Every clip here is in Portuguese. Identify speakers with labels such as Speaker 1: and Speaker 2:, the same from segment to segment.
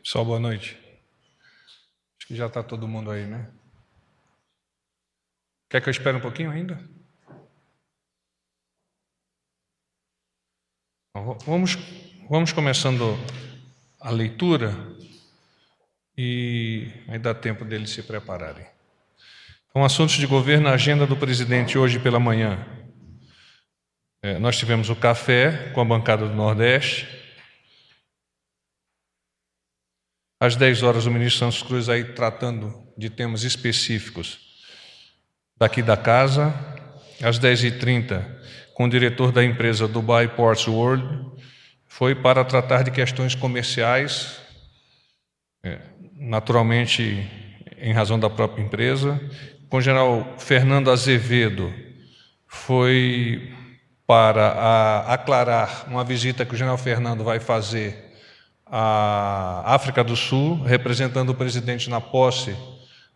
Speaker 1: Pessoal, boa noite. Acho que já está todo mundo aí, né? Quer que eu espere um pouquinho ainda? Vamos começando a leitura e aí dá tempo deles se prepararem. Então, assuntos de governo, a agenda do presidente hoje pela manhã. Nós tivemos o café com a bancada do Nordeste. Às 10 horas, o ministro Santos Cruz aí tratando de temas específicos daqui da casa. Às 10h30, com o diretor da empresa Dubai Ports World, foi para tratar de questões comerciais, naturalmente em razão da própria empresa. Com o general Fernando Azevedo, foi para aclarar uma visita que o general Fernando vai fazer à África do Sul, representando o presidente na posse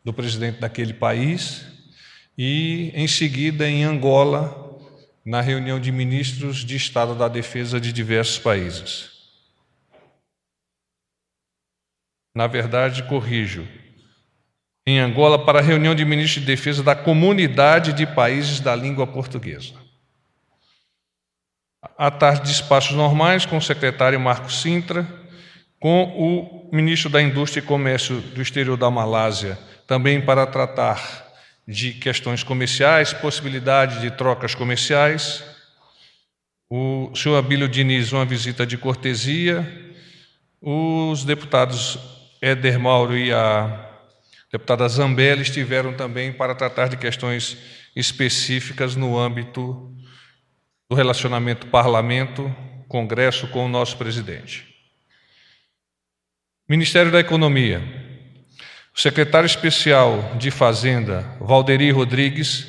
Speaker 1: do presidente daquele país, e, em seguida, em Angola, na reunião de ministros de Estado da Defesa de diversos países. Na verdade, corrijo, em Angola, para a reunião de ministros de Defesa da Comunidade de Países da Língua Portuguesa. À tarde, despachos normais com o secretário Marco Sintra, com o ministro da Indústria e Comércio do Exterior da Malásia, também para tratar de questões comerciais, possibilidade de trocas comerciais. O senhor Abílio Diniz, uma visita de cortesia. Os deputados Éder Mauro e a deputada Zambelli estiveram também para tratar de questões específicas no âmbito do relacionamento parlamento-congresso com o nosso presidente. Ministério da Economia. O secretário especial de Fazenda, Valderi Rodrigues,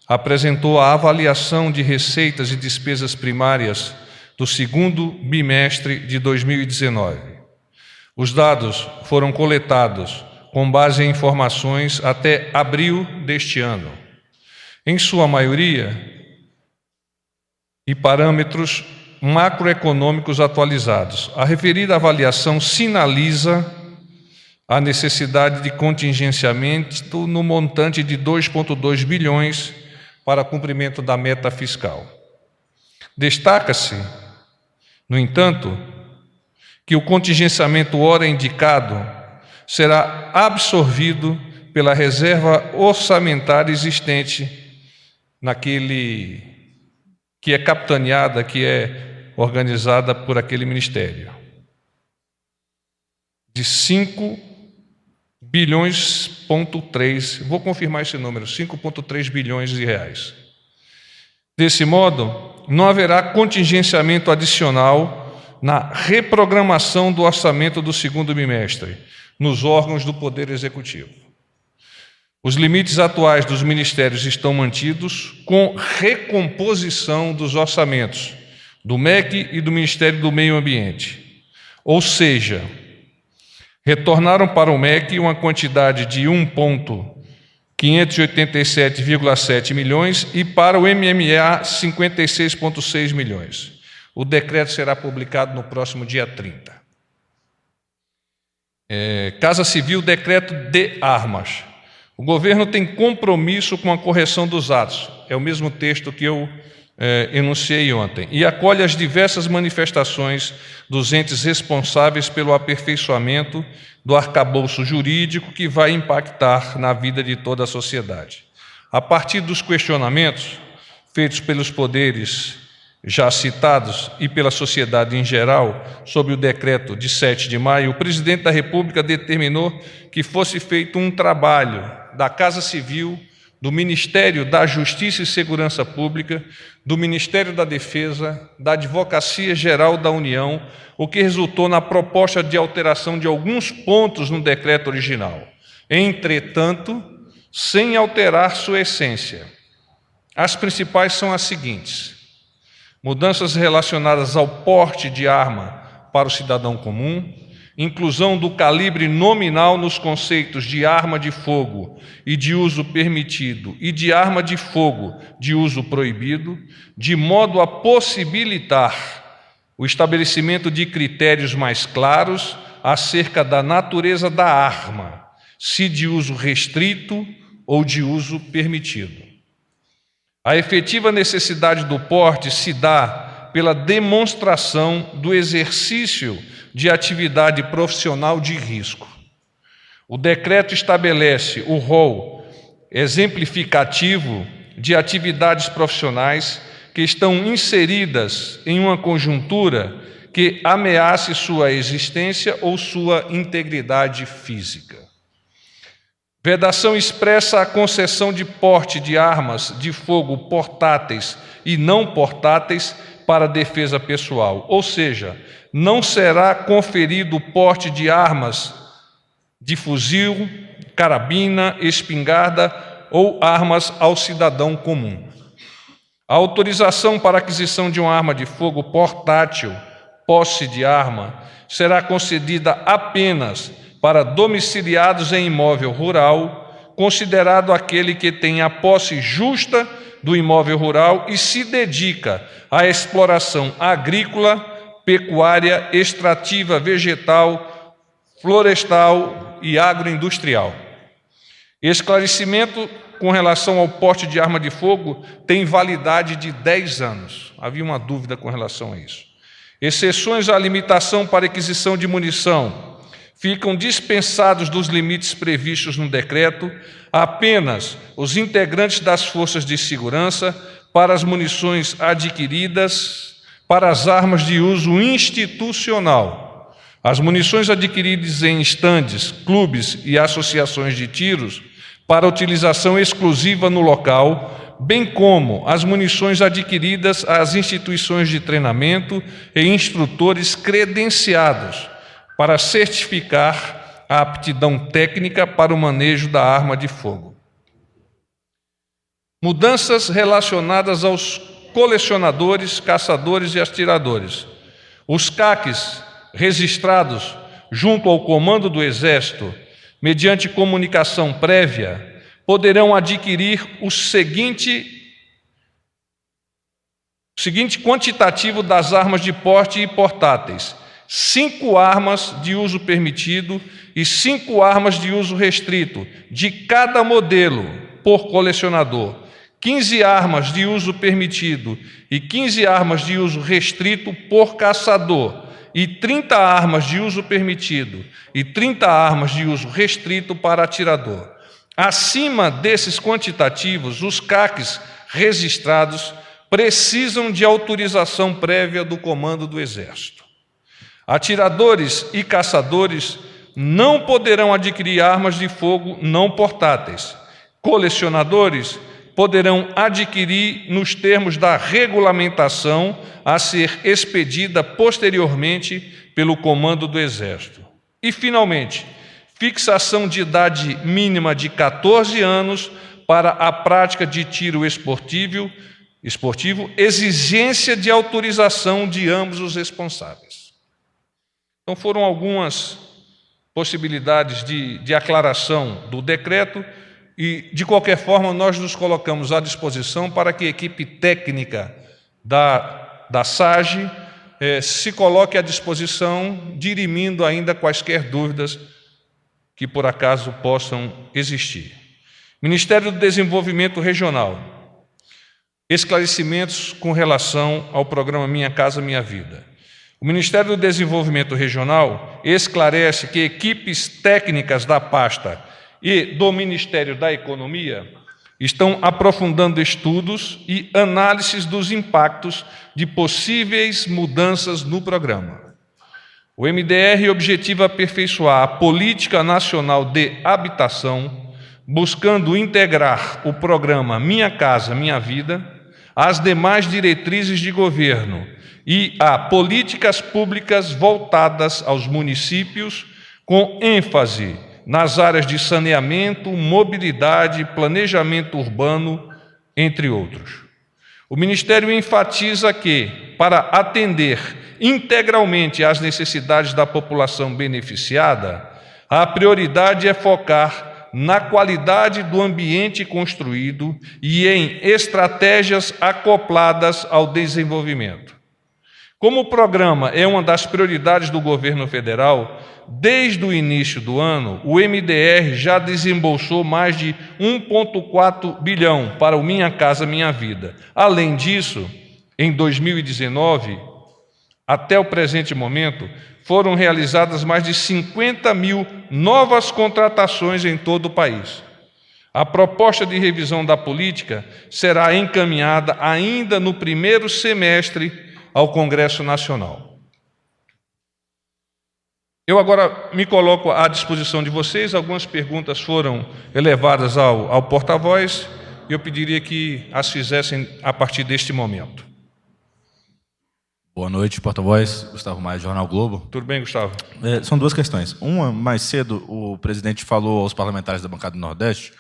Speaker 1: apresentou a avaliação de receitas e despesas primárias do segundo bimestre de 2019. Os dados foram coletados com base em informações até abril deste ano, em sua maioria, e parâmetros macroeconômicos atualizados. A referida avaliação sinaliza a necessidade de contingenciamento no montante de 2,2 bilhões para cumprimento da meta fiscal. Destaca-se, no entanto, que o contingenciamento ora indicado será absorvido pela reserva orçamentária existente naquele que é capitaneada, que é organizada por aquele ministério, de 5,3 vou confirmar esse número, 5,3 bilhões de reais. Desse modo, não haverá contingenciamento adicional na reprogramação do orçamento do segundo bimestre, nos órgãos do Poder Executivo. Os limites atuais dos ministérios estão mantidos, com recomposição dos orçamentos do MEC e do Ministério do Meio Ambiente. Ou seja, retornaram para o MEC uma quantidade de 1.587,7 milhões e para o MMA 56,6 milhões. O decreto será publicado no próximo dia 30. Casa Civil, decreto de armas. O governo tem compromisso com a correção dos atos. É o mesmo texto que eu enunciei ontem. E acolhe as diversas manifestações dos entes responsáveis pelo aperfeiçoamento do arcabouço jurídico que vai impactar na vida de toda a sociedade. A partir dos questionamentos feitos pelos poderes já citados e pela sociedade em geral sobre o decreto de 7 de maio, o presidente da República determinou que fosse feito um trabalho da Casa Civil, do Ministério da Justiça e Segurança Pública, do Ministério da Defesa, da Advocacia Geral da União, o que resultou na proposta de alteração de alguns pontos no decreto original. Entretanto, sem alterar sua essência. As principais são as seguintes: mudanças relacionadas ao porte de arma para o cidadão comum, inclusão do calibre nominal nos conceitos de arma de fogo e de uso permitido e de arma de fogo de uso proibido, de modo a possibilitar o estabelecimento de critérios mais claros acerca da natureza da arma, se de uso restrito ou de uso permitido. A efetiva necessidade do porte se dá pela demonstração do exercício de atividade profissional de risco. O decreto estabelece o rol exemplificativo de atividades profissionais que estão inseridas em uma conjuntura que ameace sua existência ou sua integridade física. Vedação expressa a concessão de porte de armas de fogo portáteis e não portáteis para defesa pessoal, ou seja, não será conferido porte de armas de fuzil, carabina, espingarda ou armas ao cidadão comum. A autorização para aquisição de uma arma de fogo portátil, posse de arma, será concedida apenas para domiciliados em imóvel rural, considerado aquele que tem a posse justa do imóvel rural e se dedica à exploração agrícola, pecuária, extrativa, vegetal, florestal e agroindustrial. Esclarecimento com relação ao porte de arma de fogo tem validade de 10 anos. Havia uma dúvida com relação a isso. Exceções à limitação para aquisição de munição ficam dispensados dos limites previstos no decreto apenas os integrantes das forças de segurança para as munições adquiridas para as armas de uso institucional. As munições adquiridas em estandes, clubes e associações de tiros para utilização exclusiva no local, bem como as munições adquiridas às instituições de treinamento e instrutores credenciados para certificar a aptidão técnica para o manejo da arma de fogo. Mudanças relacionadas aos colecionadores, caçadores e atiradores. Os CACs registrados junto ao comando do Exército, mediante comunicação prévia, poderão adquirir o seguinte quantitativo das armas de porte e portáteis: 5 armas de uso permitido e 5 armas de uso restrito, de cada modelo, por colecionador, 15 armas de uso permitido e 15 armas de uso restrito por caçador, e 30 armas de uso permitido e 30 armas de uso restrito para atirador. Acima desses quantitativos, os CACs registrados precisam de autorização prévia do comando do Exército. Atiradores e caçadores não poderão adquirir armas de fogo não portáteis. Colecionadores poderão adquirir nos termos da regulamentação a ser expedida posteriormente pelo comando do Exército. E, finalmente, fixação de idade mínima de 14 anos para a prática de tiro esportivo, exigência de autorização de ambos os responsáveis. Então, foram algumas possibilidades de aclaração do decreto e, de qualquer forma, nós nos colocamos à disposição para que a equipe técnica da SAGE se coloque à disposição, dirimindo ainda quaisquer dúvidas que, por acaso, possam existir. Ministério do Desenvolvimento Regional. Esclarecimentos com relação ao programa Minha Casa Minha Vida. O Ministério do Desenvolvimento Regional esclarece que equipes técnicas da pasta e do Ministério da Economia estão aprofundando estudos e análises dos impactos de possíveis mudanças no programa. O MDR objetiva aperfeiçoar a Política Nacional de Habitação, buscando integrar o programa Minha Casa Minha Vida às demais diretrizes de governo e a políticas públicas voltadas aos municípios, com ênfase nas áreas de saneamento, mobilidade, planejamento urbano, entre outros. O Ministério enfatiza que, para atender integralmente às necessidades da população beneficiada, a prioridade é focar na qualidade do ambiente construído e em estratégias acopladas ao desenvolvimento. Como o programa é uma das prioridades do governo federal, desde o início do ano, o MDR já desembolsou mais de 1,4 bilhão para o Minha Casa Minha Vida. Além disso, em 2019, até o presente momento, foram realizadas mais de 50 mil novas contratações em todo o país. A proposta de revisão da política será encaminhada ainda no primeiro semestre ao Congresso Nacional. Eu agora me coloco à disposição de vocês. Algumas perguntas foram elevadas ao porta-voz e eu pediria que as fizessem a partir deste momento.
Speaker 2: Boa noite, porta-voz. Gustavo Maia, Jornal Globo.
Speaker 1: Tudo bem, Gustavo?
Speaker 2: São duas questões. Uma, mais cedo, o presidente falou aos parlamentares da bancada do Nordeste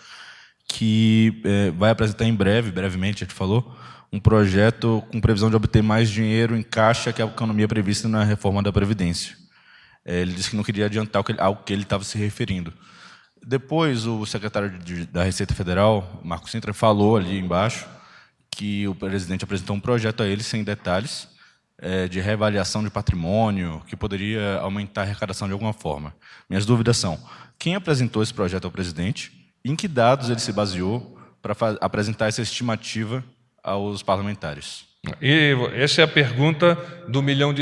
Speaker 2: que vai apresentar em brevemente, a gente falou, um projeto com previsão de obter mais dinheiro em caixa que a economia prevista na reforma da Previdência. Ele disse que não queria adiantar ao que ele estava se referindo. Depois, o secretário da Receita Federal, Marco Sintra, falou ali embaixo que o presidente apresentou um projeto a ele, sem detalhes, de reavaliação de patrimônio, que poderia aumentar a arrecadação de alguma forma. Minhas dúvidas são: quem apresentou esse projeto ao presidente? Em que dados ele se baseou para apresentar essa estimativa aos parlamentares?
Speaker 1: E essa é a pergunta do $1 milhão.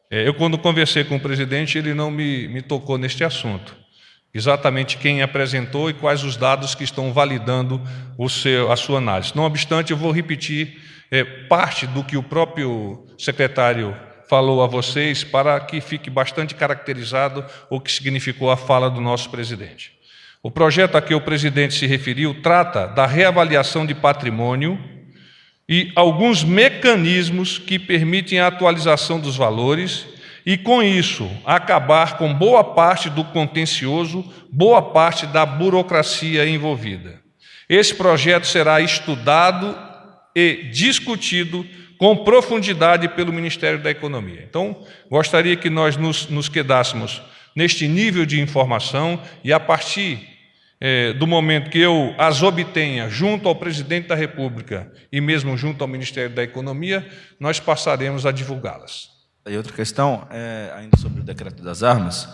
Speaker 1: Eu, quando conversei com o presidente, ele não me tocou neste assunto. Exatamente quem apresentou e quais os dados que estão validando a sua análise. Não obstante, eu vou repetir parte do que o próprio secretário falou a vocês para que fique bastante caracterizado o que significou a fala do nosso presidente. O projeto a que o presidente se referiu trata da reavaliação de patrimônio e alguns mecanismos que permitem a atualização dos valores e, com isso, acabar com boa parte do contencioso, boa parte da burocracia envolvida. Esse projeto será estudado e discutido com profundidade pelo Ministério da Economia. Então, gostaria que nós nos quedássemos neste nível de informação e, a partir do momento que eu as obtenha junto ao presidente da República e mesmo junto ao Ministério da Economia, nós passaremos a divulgá-las.
Speaker 2: E outra questão, ainda sobre o decreto das armas,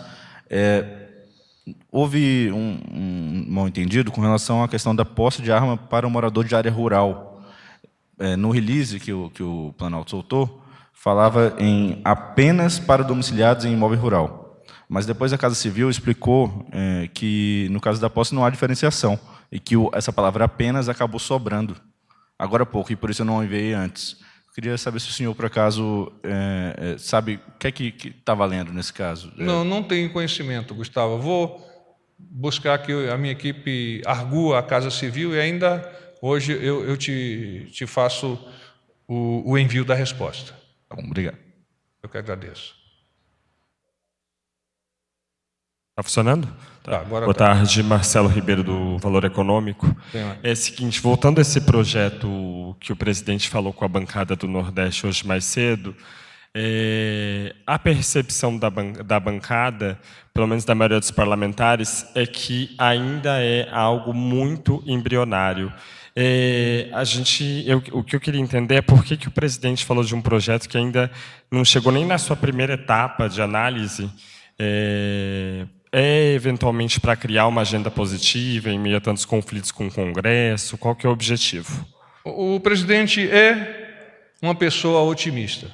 Speaker 2: houve um mal-entendido com relação à questão da posse de arma para o morador de área rural. No release que o Planalto soltou, falava em apenas para domiciliados em imóvel rural. Mas depois a Casa Civil explicou que, no caso da posse, não há diferenciação e que essa palavra apenas acabou sobrando agora há pouco, e por isso eu não enviei antes. Eu queria saber se o senhor, por acaso, sabe o que está valendo nesse caso.
Speaker 1: Não tenho conhecimento, Gustavo. Vou buscar que a minha equipe argua a Casa Civil e ainda hoje eu te faço o envio da resposta.
Speaker 2: Tá bom, obrigado.
Speaker 1: Eu que agradeço.
Speaker 3: Está funcionando?
Speaker 1: Tá, agora
Speaker 3: Boa tarde, Marcelo Ribeiro, do Valor Econômico. É o seguinte, voltando a esse projeto que o presidente falou com a bancada do Nordeste hoje mais cedo, a percepção da bancada, pelo menos da maioria dos parlamentares, é que ainda é algo muito embrionário. O que eu queria entender é por que o presidente falou de um projeto que ainda não chegou nem na sua primeira etapa de análise, eventualmente para criar uma agenda positiva em meio a tantos conflitos com o Congresso? Qual que é o objetivo?
Speaker 1: O presidente é uma pessoa otimista.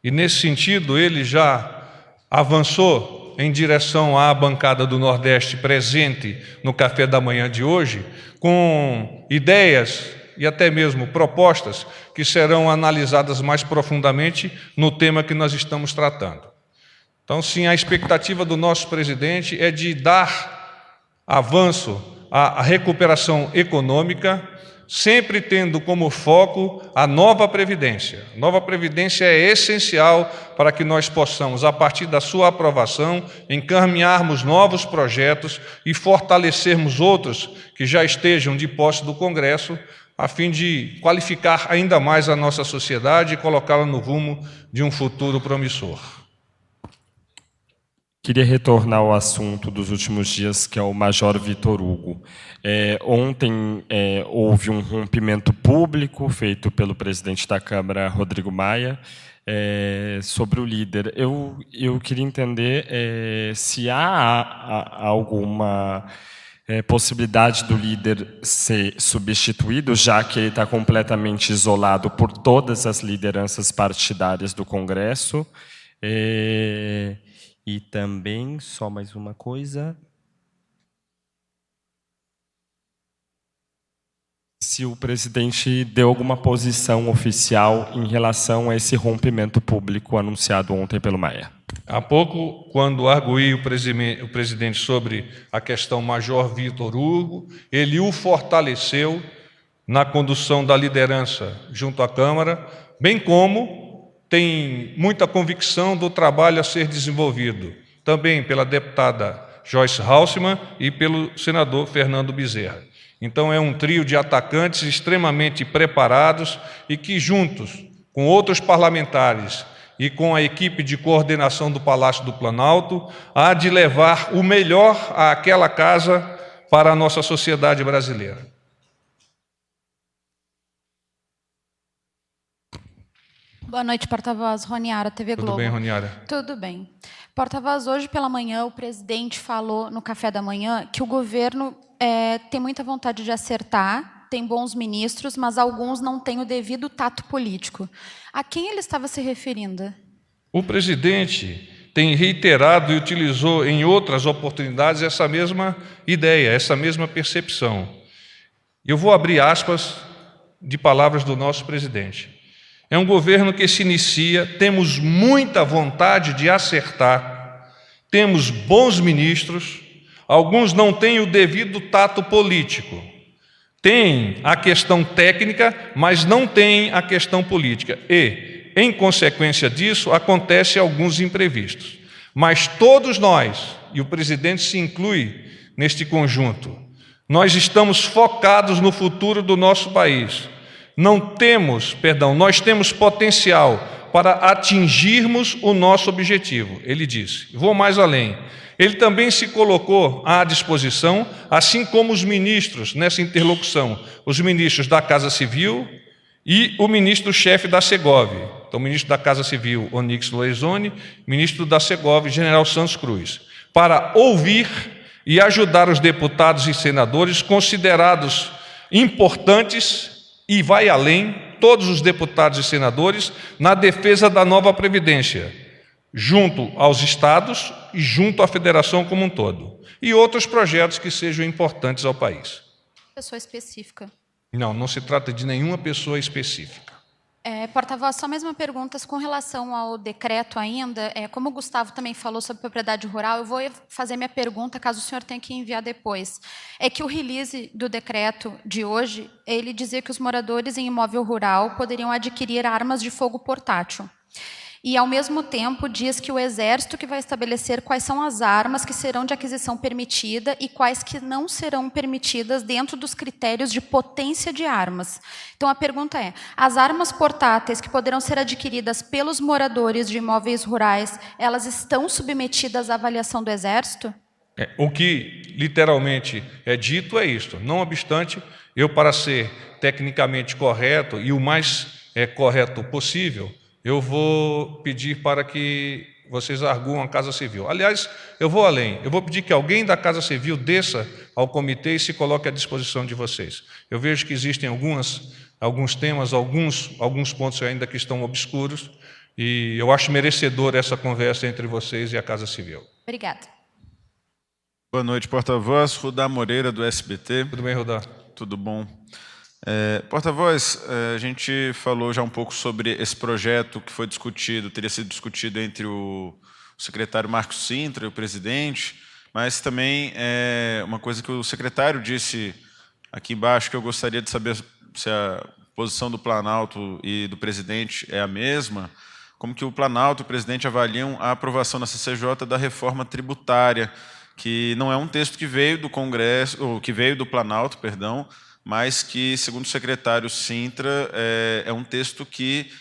Speaker 1: E, nesse sentido, ele já avançou em direção à bancada do Nordeste presente no café da manhã de hoje, com ideias e até mesmo propostas que serão analisadas mais profundamente no tema que nós estamos tratando. Então, sim, a expectativa do nosso presidente é de dar avanço à recuperação econômica, sempre tendo como foco a nova Previdência. A nova Previdência é essencial para que nós possamos, a partir da sua aprovação, encaminharmos novos projetos e fortalecermos outros que já estejam de posse do Congresso, a fim de qualificar ainda mais a nossa sociedade e colocá-la no rumo de um futuro promissor.
Speaker 3: Queria retornar ao assunto dos últimos dias, que é o Major Vitor Hugo. Ontem houve um rompimento público feito pelo presidente da Câmara, Rodrigo Maia, sobre o líder. Eu queria entender se há alguma possibilidade do líder ser substituído, já que ele está completamente isolado por todas as lideranças partidárias do Congresso. E também, só mais uma coisa, se o presidente deu alguma posição oficial em relação a esse rompimento público anunciado ontem pelo Maia.
Speaker 1: Há pouco, quando arguí o presidente sobre a questão Major Vitor Hugo, ele o fortaleceu na condução da liderança junto à Câmara, bem como tem muita convicção do trabalho a ser desenvolvido, também pela deputada Joyce Halsemann e pelo senador Fernando Bezerra. Então, é um trio de atacantes extremamente preparados e que, juntos com outros parlamentares e com a equipe de coordenação do Palácio do Planalto, há de levar o melhor àquela casa para a nossa sociedade brasileira.
Speaker 4: Boa noite, porta-voz. Roniara, TV Globo.
Speaker 1: Tudo bem, Roniara?
Speaker 4: Tudo bem. Porta-voz, hoje pela manhã o presidente falou no café da manhã que o governo tem muita vontade de acertar, tem bons ministros, mas alguns não têm o devido tato político. A quem ele estava se referindo?
Speaker 1: O presidente tem reiterado e utilizou em outras oportunidades essa mesma ideia, essa mesma percepção. Eu vou abrir aspas de palavras do nosso presidente. É um governo que se inicia, temos muita vontade de acertar, temos bons ministros, alguns não têm o devido tato político, têm a questão técnica, mas não têm a questão política. E, em consequência disso, acontecem alguns imprevistos. Mas todos nós, e o presidente se inclui neste conjunto, nós estamos focados no futuro do nosso país. Nós temos potencial para atingirmos o nosso objetivo, ele disse. Vou mais além. Ele também se colocou à disposição, assim como os ministros nessa interlocução, os ministros da Casa Civil e o ministro-chefe da Segov. Então, o ministro da Casa Civil, Onyx Lorenzoni, ministro da Segov, General Santos Cruz, para ouvir e ajudar os deputados e senadores considerados importantes e vai além, todos os deputados e senadores, na defesa da nova Previdência, junto aos estados e junto à federação como um todo. E outros projetos que sejam importantes ao país.
Speaker 4: Pessoa específica.
Speaker 1: Não se trata de nenhuma pessoa específica.
Speaker 4: Porta-voz, só mais uma pergunta com relação ao decreto ainda. Como o Gustavo também falou sobre propriedade rural, eu vou fazer minha pergunta, caso o senhor tenha que enviar depois. É que o release do decreto de hoje, ele dizia que os moradores em imóvel rural poderiam adquirir armas de fogo portátil. E, ao mesmo tempo, diz que o Exército que vai estabelecer quais são as armas que serão de aquisição permitida e quais que não serão permitidas dentro dos critérios de potência de armas. Então, a pergunta é, as armas portáteis que poderão ser adquiridas pelos moradores de imóveis rurais, elas estão submetidas à avaliação do Exército?
Speaker 1: O que literalmente é dito é isto. Não obstante, eu, para ser tecnicamente correto e o mais correto possível, eu vou pedir para que vocês arguam a Casa Civil. Aliás, eu vou além. Eu vou pedir que alguém da Casa Civil desça ao comitê e se coloque à disposição de vocês. Eu vejo que existem alguns temas, alguns pontos ainda que estão obscuros, e eu acho merecedor essa conversa entre vocês e a Casa Civil.
Speaker 4: Obrigada.
Speaker 2: Boa noite, porta-voz. Rudá Moreira, do SBT.
Speaker 1: Tudo bem, Rudá?
Speaker 2: Tudo bom. Porta-voz, a gente falou já um pouco sobre esse projeto que foi discutido, teria sido discutido entre o secretário Marcos Sintra e o presidente, mas também uma coisa que o secretário disse aqui embaixo, que eu gostaria de saber se a posição do Planalto e do presidente é a mesma, como que o Planalto e o presidente avaliam a aprovação na CCJ da reforma tributária, que não é um texto que veio do Congresso, ou que veio do Planalto, perdão, mas que, segundo o secretário Sintra, é um texto que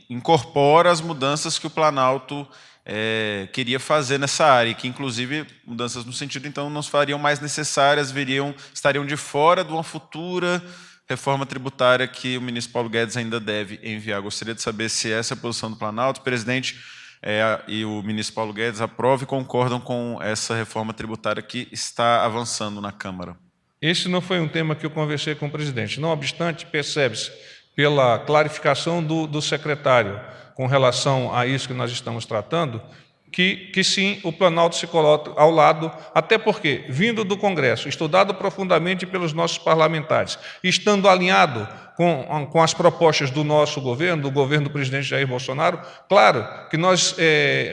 Speaker 2: incorpora as mudanças que o Planalto
Speaker 5: queria fazer nessa área, e que, inclusive, mudanças no sentido, então, não se fariam mais necessárias, estariam de fora de uma futura reforma tributária que o ministro Paulo Guedes ainda deve enviar. Gostaria de saber se essa é a posição do Planalto. O presidente e o ministro Paulo Guedes aprovam e concordam com essa reforma tributária que está avançando na Câmara.
Speaker 1: Esse não foi um tema que eu conversei com o presidente. Não obstante, percebe-se pela clarificação do secretário com relação a isso que nós estamos tratando, que sim, o Planalto se coloca ao lado, até porque, vindo do Congresso, estudado profundamente pelos nossos parlamentares, estando alinhado com as propostas do nosso governo, do governo do presidente Jair Bolsonaro, claro que nós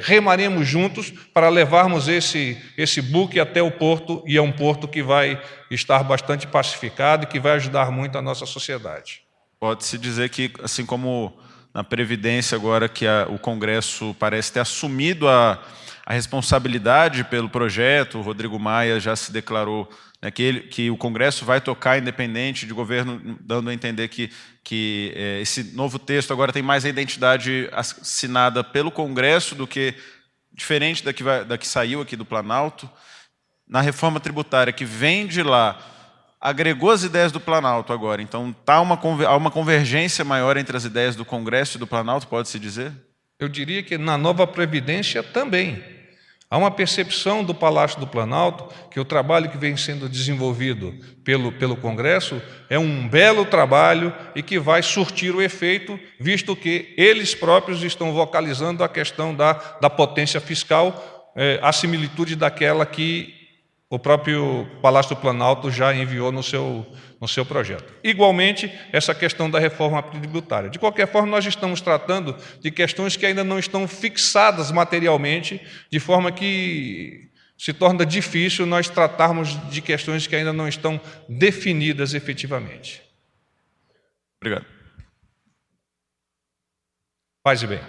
Speaker 1: remaremos juntos para levarmos esse buque até o porto, e é um porto que vai estar bastante pacificado e que vai ajudar muito a nossa sociedade.
Speaker 5: Pode-se dizer que, assim como na Previdência, agora que o Congresso parece ter assumido a responsabilidade pelo projeto, o Rodrigo Maia já se declarou, né, que o Congresso vai tocar independente de governo, dando a entender que esse novo texto agora tem mais a identidade assinada pelo Congresso do que diferente da que saiu aqui do Planalto. Na reforma tributária que vem de lá, agregou as ideias do Planalto agora, então há uma convergência maior entre as ideias do Congresso e do Planalto, pode-se dizer?
Speaker 1: Eu diria que na nova Previdência também. Há uma percepção do Palácio do Planalto que o trabalho que vem sendo desenvolvido pelo Congresso é um belo trabalho e que vai surtir o efeito, visto que eles próprios estão vocalizando a questão da potência fiscal, a similitude daquela que o próprio Palácio do Planalto já enviou no seu projeto. Igualmente, essa questão da reforma tributária. De qualquer forma, nós estamos tratando de questões que ainda não estão fixadas materialmente, de forma que se torna difícil nós tratarmos de questões que ainda não estão definidas efetivamente.
Speaker 5: Obrigado.
Speaker 1: Paz e bem.